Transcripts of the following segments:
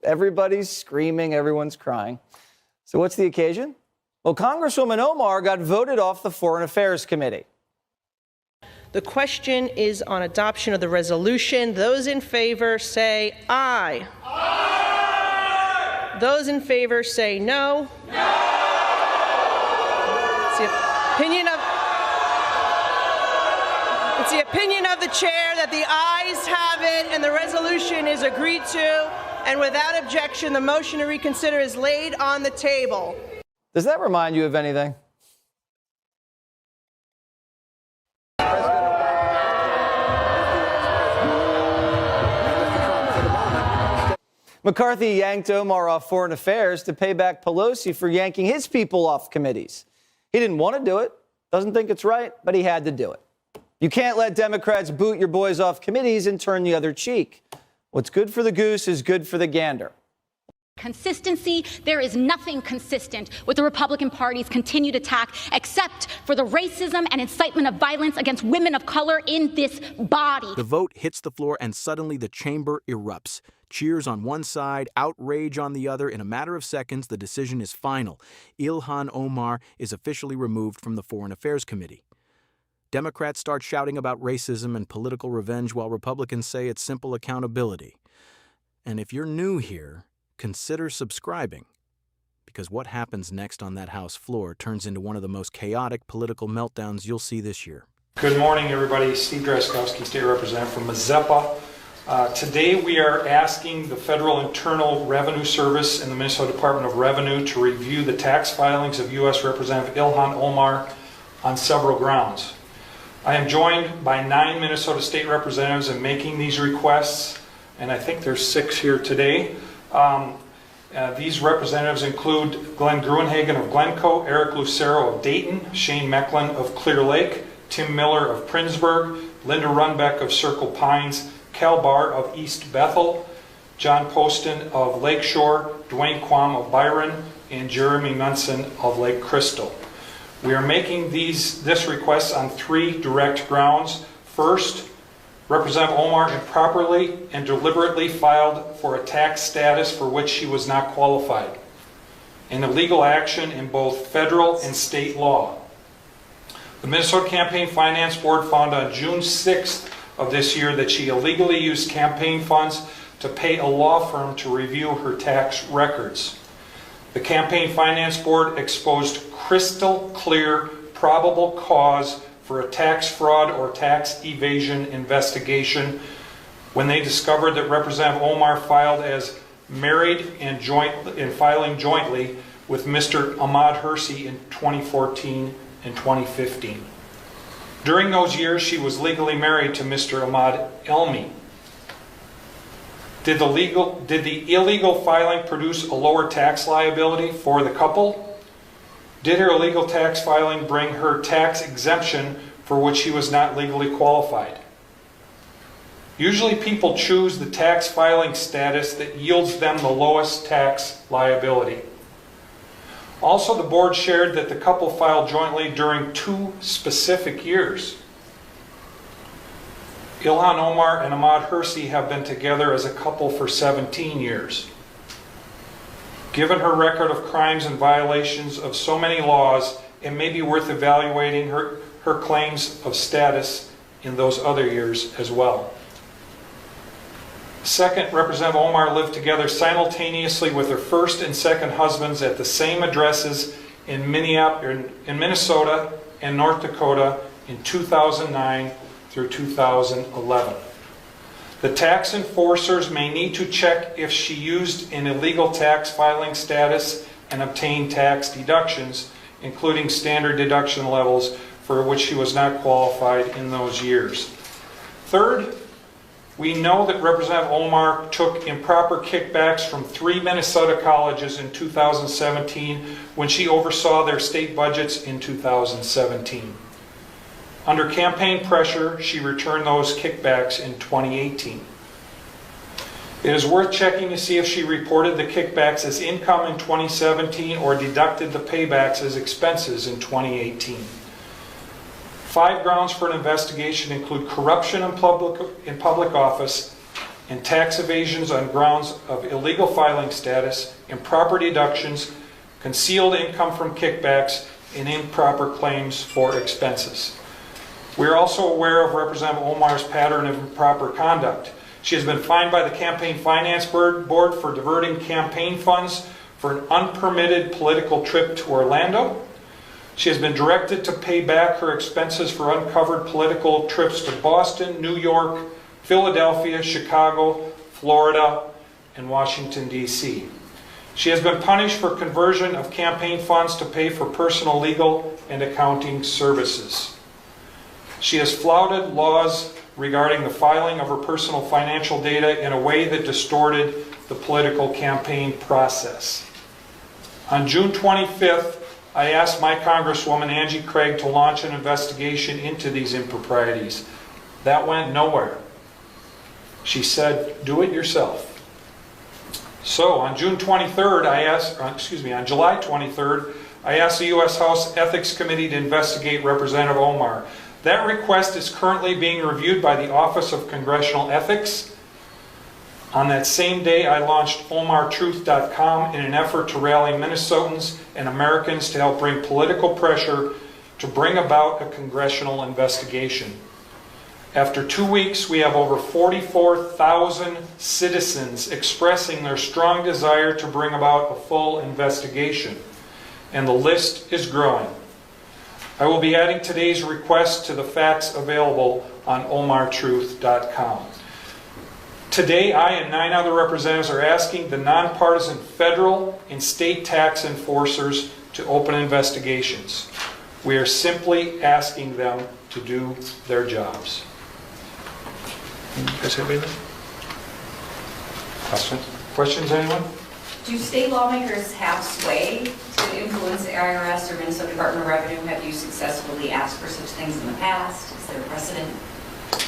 Everybody's screaming, everyone's crying. So what's the occasion? Well, Congresswoman Omar got voted off the Foreign Affairs Committee. The question is on adoption of the resolution. Those in favor say aye. Aye. Those in favor say no. No. It's the opinion of the chair that the ayes have it and the resolution is agreed to. And without objection, the motion to reconsider is laid on the table. Does that remind you of anything? McCarthy yanked Omar off Foreign Affairs to pay back Pelosi for yanking his people off committees. He didn't want to do it, doesn't think it's right, but he had to do it. You can't let Democrats boot your boys off committees and turn the other cheek. What's good for the goose is good for the gander. Consistency. There is nothing consistent with the Republican Party's continued attack except for the racism and incitement of violence against women of color in this body. The vote hits the floor and suddenly the chamber erupts. Cheers on one side, outrage on the other. In a matter of seconds, the decision is final. Ilhan Omar is officially removed from the Foreign Affairs Committee. Democrats start shouting about racism and political revenge while Republicans say it's simple accountability. And if you're new here, consider subscribing, because what happens next on that House floor turns into one of the most chaotic political meltdowns you'll see this year. Good morning, everybody. Steve Drazkowski, State Representative from Mazeppa. Today we are asking the Federal Internal Revenue Service and the Minnesota Department of Revenue to review the tax filings of U.S. Representative Ilhan Omar on several grounds. I am joined by 9 Minnesota State Representatives in making these requests, and I think there's 6 here today. These representatives include Glenn Gruenhagen of Glencoe, Eric Lucero of Dayton, Shane Mecklin of Clear Lake, Tim Miller of Prindsburg, Linda Runbeck of Circle Pines, Cal Barr of East Bethel, John Poston of Lakeshore, Dwayne Quam of Byron, and Jeremy Munson of Lake Crystal. We are making this request on 3 direct grounds. First, Representative Omar improperly and deliberately filed for a tax status for which she was not qualified, an illegal action in both federal and state law. The Minnesota Campaign Finance Board found on June 6th of this year that she illegally used campaign funds to pay a law firm to review her tax records. The Campaign Finance Board exposed crystal clear probable cause for a tax fraud or tax evasion investigation when they discovered that Representative Omar filed as married and filing jointly with Mr. Ahmad Hersey in 2014 and 2015. During those years, she was legally married to Mr. Ahmad Elmi. Did the illegal filing produce a lower tax liability for the couple? Did her illegal tax filing bring her tax exemption for which she was not legally qualified? Usually people choose the tax filing status that yields them the lowest tax liability. Also, the board shared that the couple filed jointly during 2 specific years. Ilhan Omar and Ahmad Hersey have been together as a couple for 17 years. Given her record of crimes and violations of so many laws, it may be worth evaluating her claims of status in those other years as well. Second, Representative Omar lived together simultaneously with her first and second husbands at the same addresses in Minnesota and North Dakota in 2009 through 2011. The tax enforcers may need to check if she used an illegal tax filing status and obtained tax deductions, including standard deduction levels for which she was not qualified in those years. Third, we know that Representative Omar took improper kickbacks from 3 Minnesota colleges in 2017 when she oversaw their state budgets in 2017. Under campaign pressure, she returned those kickbacks in 2018. It is worth checking to see if she reported the kickbacks as income in 2017 or deducted the paybacks as expenses in 2018. 5 grounds for an investigation include corruption in public office, and tax evasions on grounds of illegal filing status, improper deductions, concealed income from kickbacks, and improper claims for expenses. We are also aware of Representative Omar's pattern of improper conduct. She has been fined by the Campaign Finance Board for diverting campaign funds for an unpermitted political trip to Orlando. She has been directed to pay back her expenses for uncovered political trips to Boston, New York, Philadelphia, Chicago, Florida, and Washington, D.C. She has been punished for conversion of campaign funds to pay for personal legal and accounting services. She has flouted laws regarding the filing of her personal financial data in a way that distorted the political campaign process. On June 25th, I asked my Congresswoman Angie Craig to launch an investigation into these improprieties. That went nowhere. She said, do it yourself. So on July 23rd, I asked the U.S. House Ethics Committee to investigate Representative Omar. That request is currently being reviewed by the Office of Congressional Ethics. On that same day, I launched OmarTruth.com in an effort to rally Minnesotans and Americans to help bring political pressure to bring about a congressional investigation. After 2 weeks, we have over 44,000 citizens expressing their strong desire to bring about a full investigation, and the list is growing. I will be adding today's request to the facts available on OmarTruth.com. Today, I and 9 other representatives are asking the nonpartisan federal and state tax enforcers to open investigations. We are simply asking them to do their jobs. You guys have anything? Questions, anyone? Do state lawmakers have sway to influence the IRS or Minnesota Department of Revenue? Have you successfully asked for such things in the past? Is there a precedent?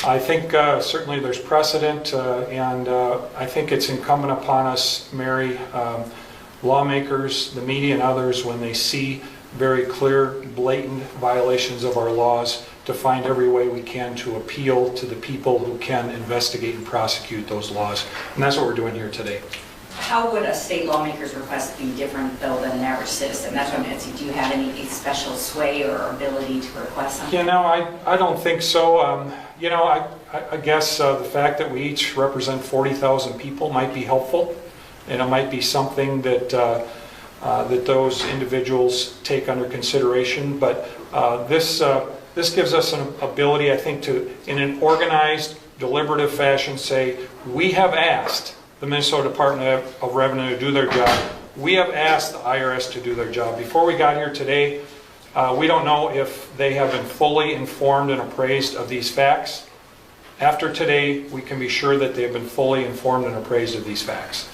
I think certainly there's precedent, and I think it's incumbent upon us, Mary, lawmakers, the media, and others, when they see very clear, blatant violations of our laws, to find every way we can to appeal to the people who can investigate and prosecute those laws. And that's what we're doing here today. How would a state lawmaker's request be different, though, than an average citizen? That's what I'm asking. Do you have any special sway or ability to request something? You know, I don't think so. You know, I guess the fact that we each represent 40,000 people might be helpful, and it might be something that that those individuals take under consideration. But this gives us an ability, I think, to, in an organized, deliberative fashion, say, we have asked the Minnesota Department of Revenue to do their job. We have asked the IRS to do their job. Before we got here today, we don't know if they have been fully informed and appraised of these facts. After today, we can be sure that they have been fully informed and appraised of these facts.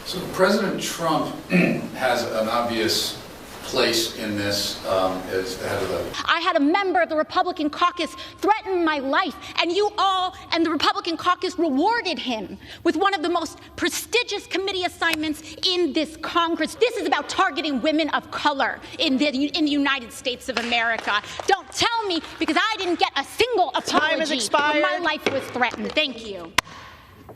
So President Trump has an obvious place in this as the head of the... I had a member of the Republican caucus threaten my life, and you all and the Republican caucus rewarded him with one of the most prestigious committee assignments in this Congress. This is about targeting women of color in the United States of America. Don't tell me, because I didn't get a single apology. Time has expired. When my life was threatened. Thank you.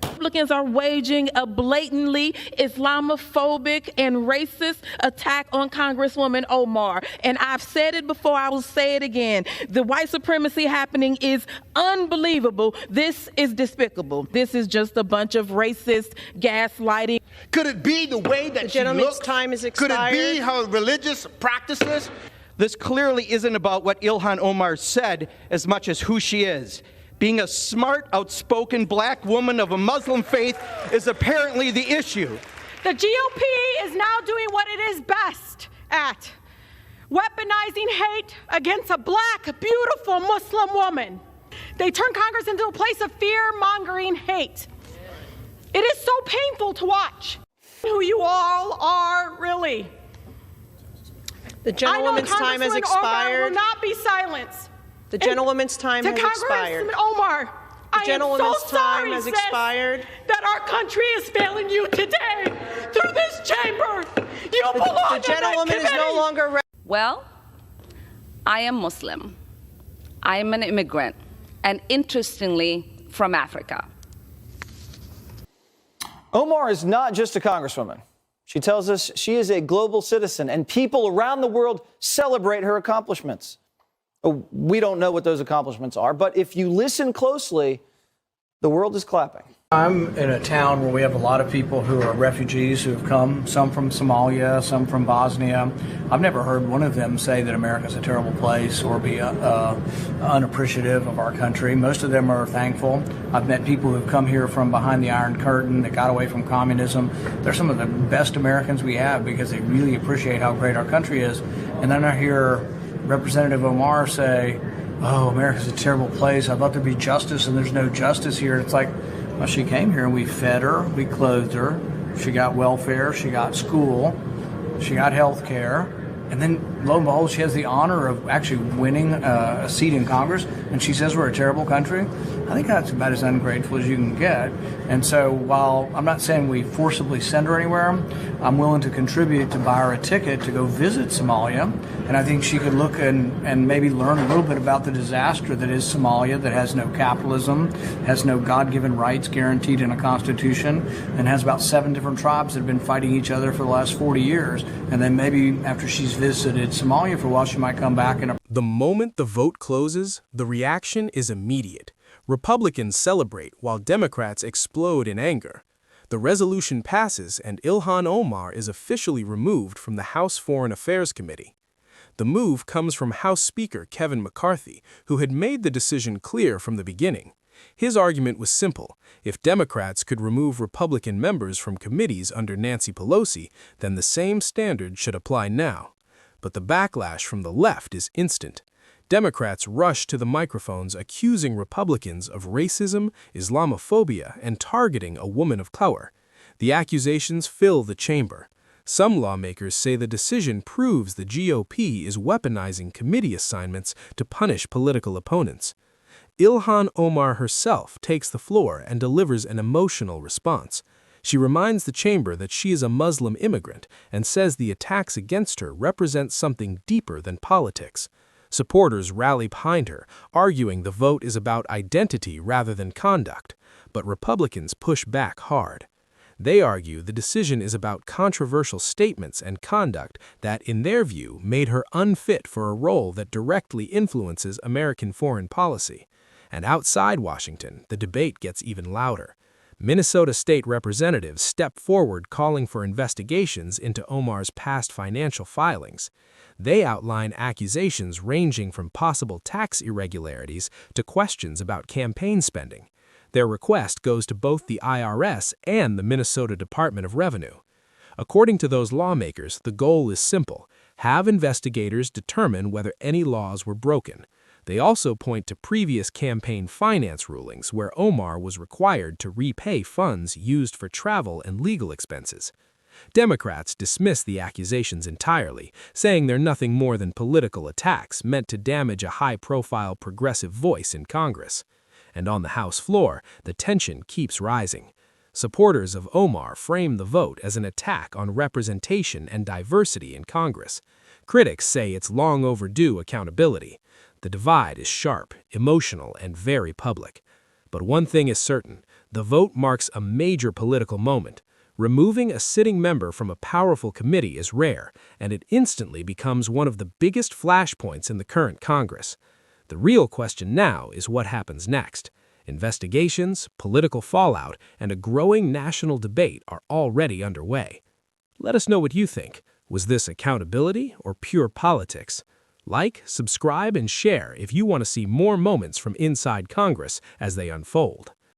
Republicans are waging a blatantly Islamophobic and racist attack on Congresswoman Omar. And I've said it before, I will say it again. The white supremacy happening is unbelievable. This is despicable. This is just a bunch of racist gaslighting. Could it be the way that The gentleman's she looks? time is Could it be expired. her religious practices? This clearly isn't about what Ilhan Omar said as much as who she is. Being a smart, outspoken black woman of a Muslim faith is apparently the issue. The GOP is now doing what it is best at, weaponizing hate against a black, beautiful Muslim woman. They turn Congress into a place of fear-mongering hate. It is so painful to watch who you all are, really. The gentlewoman's time has Omar expired. will not be silenced. The gentlewoman's time has expired. To Congressman Omar, I am gentlewoman's so time sorry, has sis, expired. that our country is failing you today through this chamber. You belong The gentlewoman on is that no committee. longer. Well, I am Muslim. I am an immigrant, and interestingly, from Africa. Omar is not just a congresswoman. She tells us she is a global citizen, and people around the world celebrate her accomplishments. We don't know what those accomplishments are, but if you listen closely, the world is clapping. I'm in a town where we have a lot of people who are refugees who have come, some from Somalia, some from Bosnia. I've never heard one of them say that America's a terrible place or be unappreciative of our country. Most of them are thankful. I've met people who've come here from behind the Iron Curtain that got away from communism. They're some of the best Americans we have because they really appreciate how great our country is. And then I hear Representative Omar say, "Oh, America's a terrible place. I thought there'd be justice, and there's no justice here." It's like, well, she came here and we fed her, we clothed her, she got welfare, she got school, she got health care, and then lo and behold, she has the honor of actually winning a seat in Congress, and she says we're a terrible country. I think that's about as ungrateful as you can get. And so while I'm not saying we forcibly send her anywhere, I'm willing to contribute to buy her a ticket to go visit Somalia. And I think she could look and maybe learn a little bit about the disaster that is Somalia, that has no capitalism, has no God-given rights guaranteed in a constitution, and has about 7 different tribes that have been fighting each other for the last 40 years. And then maybe after she's visited Somalia for a while, she might come back and... The moment the vote closes, the reaction is immediate. Republicans celebrate while Democrats explode in anger. The resolution passes and Ilhan Omar is officially removed from the House Foreign Affairs Committee. The move comes from House Speaker Kevin McCarthy, who had made the decision clear from the beginning. His argument was simple. If Democrats could remove Republican members from committees under Nancy Pelosi, then the same standard should apply now. But the backlash from the left is instant. Democrats rush to the microphones accusing Republicans of racism, Islamophobia, and targeting a woman of color. The accusations fill the chamber. Some lawmakers say the decision proves the GOP is weaponizing committee assignments to punish political opponents. Ilhan Omar herself takes the floor and delivers an emotional response. She reminds the chamber that she is a Muslim immigrant and says the attacks against her represent something deeper than politics. Supporters rally behind her, arguing the vote is about identity rather than conduct, but Republicans push back hard. They argue the decision is about controversial statements and conduct that, in their view, made her unfit for a role that directly influences American foreign policy. And outside Washington, the debate gets even louder. Minnesota state representatives step forward calling for investigations into Omar's past financial filings. They outline accusations ranging from possible tax irregularities to questions about campaign spending. Their request goes to both the IRS and the Minnesota Department of Revenue. According to those lawmakers, the goal is simple: have investigators determine whether any laws were broken. They also point to previous campaign finance rulings where Omar was required to repay funds used for travel and legal expenses. Democrats dismiss the accusations entirely, saying they're nothing more than political attacks meant to damage a high-profile progressive voice in Congress. And on the House floor, the tension keeps rising. Supporters of Omar frame the vote as an attack on representation and diversity in Congress. Critics say it's long overdue accountability. The divide is sharp, emotional, and very public. But one thing is certain: the vote marks a major political moment. Removing a sitting member from a powerful committee is rare, and it instantly becomes one of the biggest flashpoints in the current Congress. The real question now is what happens next. Investigations, political fallout, and a growing national debate are already underway. Let us know what you think. Was this accountability or pure politics? Like, subscribe, and share if you want to see more moments from inside Congress as they unfold.